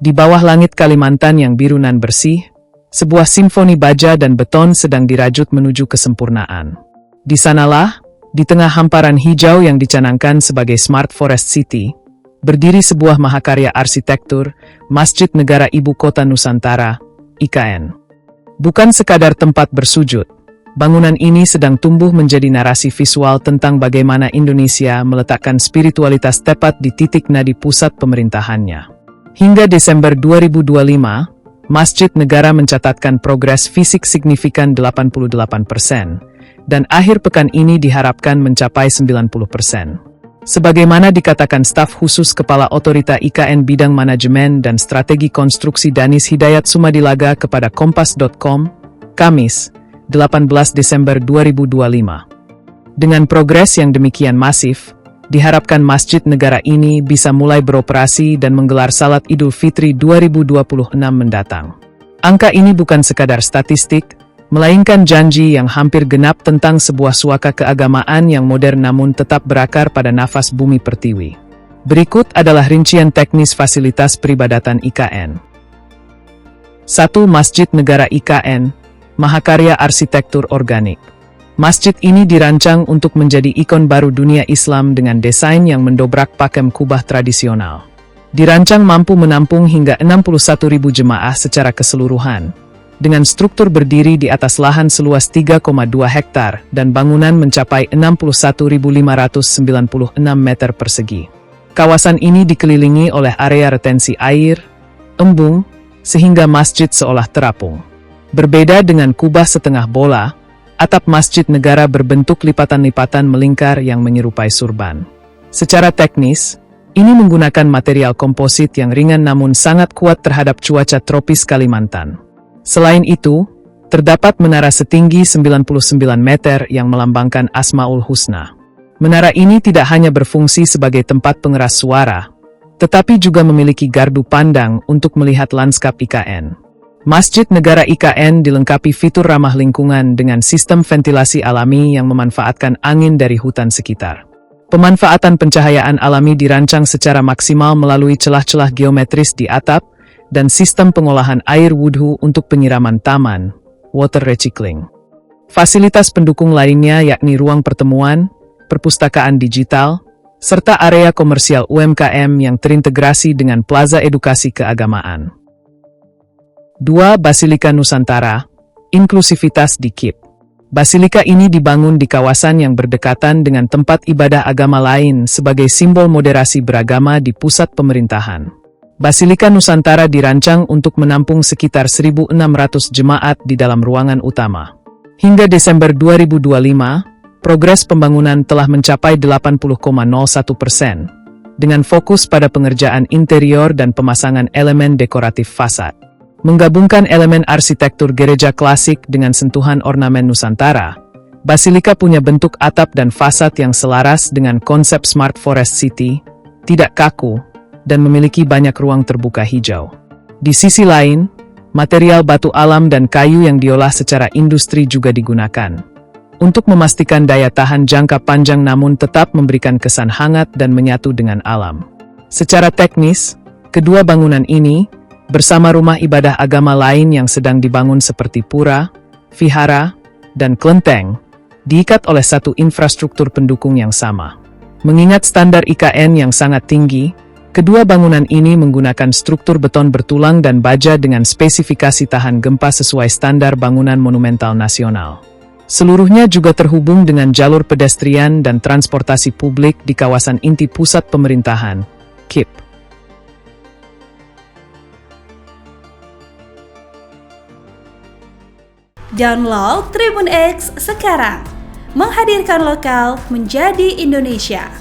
Di bawah langit Kalimantan yang biru nan bersih, sebuah simfoni baja dan beton sedang dirajut menuju kesempurnaan. Di sanalah, di tengah hamparan hijau yang dicanangkan sebagai Smart Forest City, berdiri sebuah mahakarya arsitektur, Masjid Negara Ibu Kota Nusantara, IKN. Bukan sekadar tempat bersujud, bangunan ini sedang tumbuh menjadi narasi visual tentang bagaimana Indonesia meletakkan spiritualitas tepat di titik nadi pusat pemerintahannya. Hingga Desember 2025, Masjid Negara mencatatkan progres fisik signifikan 88%, dan akhir pekan ini diharapkan mencapai 90%. Sebagaimana dikatakan staf khusus Kepala Otorita IKN Bidang Manajemen dan Strategi Konstruksi Danis Hidayat Sumadilaga kepada Kompas.com, Kamis, 18 Desember 2025. Dengan progres yang demikian masif, diharapkan Masjid Negara ini bisa mulai beroperasi dan menggelar Salat Idul Fitri 2026 mendatang. Angka ini bukan sekadar statistik, melainkan janji yang hampir genap tentang sebuah suaka keagamaan yang modern namun tetap berakar pada nafas bumi pertiwi. Berikut adalah rincian teknis fasilitas peribadatan IKN. 1. Masjid Negara IKN, mahakarya arsitektur organik. Masjid ini dirancang untuk menjadi ikon baru dunia Islam dengan desain yang mendobrak pakem kubah tradisional. Dirancang mampu menampung hingga 61.000 jemaah secara keseluruhan, dengan struktur berdiri di atas lahan seluas 3,2 hektar dan bangunan mencapai 61.596 meter persegi. Kawasan ini dikelilingi oleh area retensi air, embung, sehingga masjid seolah terapung. Berbeda dengan kubah setengah bola, atap Masjid Negara berbentuk lipatan-lipatan melingkar yang menyerupai surban. Secara teknis, ini menggunakan material komposit yang ringan namun sangat kuat terhadap cuaca tropis Kalimantan. Selain itu, terdapat menara setinggi 99 meter yang melambangkan Asmaul Husna. Menara ini tidak hanya berfungsi sebagai tempat pengeras suara, tetapi juga memiliki gardu pandang untuk melihat lanskap IKN. Masjid Negara IKN dilengkapi fitur ramah lingkungan dengan sistem ventilasi alami yang memanfaatkan angin dari hutan sekitar. Pemanfaatan pencahayaan alami dirancang secara maksimal melalui celah-celah geometris di atap, dan sistem pengolahan air wudhu untuk penyiraman taman, water recycling. Fasilitas pendukung lainnya yakni ruang pertemuan, perpustakaan digital, serta area komersial UMKM yang terintegrasi dengan plaza edukasi keagamaan. 2. Basilika Nusantara, inklusivitas di KIP. Basilika ini dibangun di kawasan yang berdekatan dengan tempat ibadah agama lain sebagai simbol moderasi beragama di pusat pemerintahan. Basilika Nusantara dirancang untuk menampung sekitar 1.600 jemaat di dalam ruangan utama. Hingga Desember 2025, progres pembangunan telah mencapai 80,01%, dengan fokus pada pengerjaan interior dan pemasangan elemen dekoratif fasad. Menggabungkan elemen arsitektur gereja klasik dengan sentuhan ornamen Nusantara, Basilika punya bentuk atap dan fasad yang selaras dengan konsep Smart Forest City, tidak kaku, dan memiliki banyak ruang terbuka hijau. Di sisi lain, material batu alam dan kayu yang diolah secara industri juga digunakan, untuk memastikan daya tahan jangka panjang namun tetap memberikan kesan hangat dan menyatu dengan alam. Secara teknis, kedua bangunan ini, bersama rumah ibadah agama lain yang sedang dibangun seperti pura, vihara, dan kelenteng, diikat oleh satu infrastruktur pendukung yang sama. Mengingat standar IKN yang sangat tinggi, kedua bangunan ini menggunakan struktur beton bertulang dan baja dengan spesifikasi tahan gempa sesuai standar bangunan monumental nasional. Seluruhnya juga terhubung dengan jalur pedestrian dan transportasi publik di kawasan inti pusat pemerintahan, KIP. Download Tribun X sekarang, menghadirkan lokal menjadi Indonesia.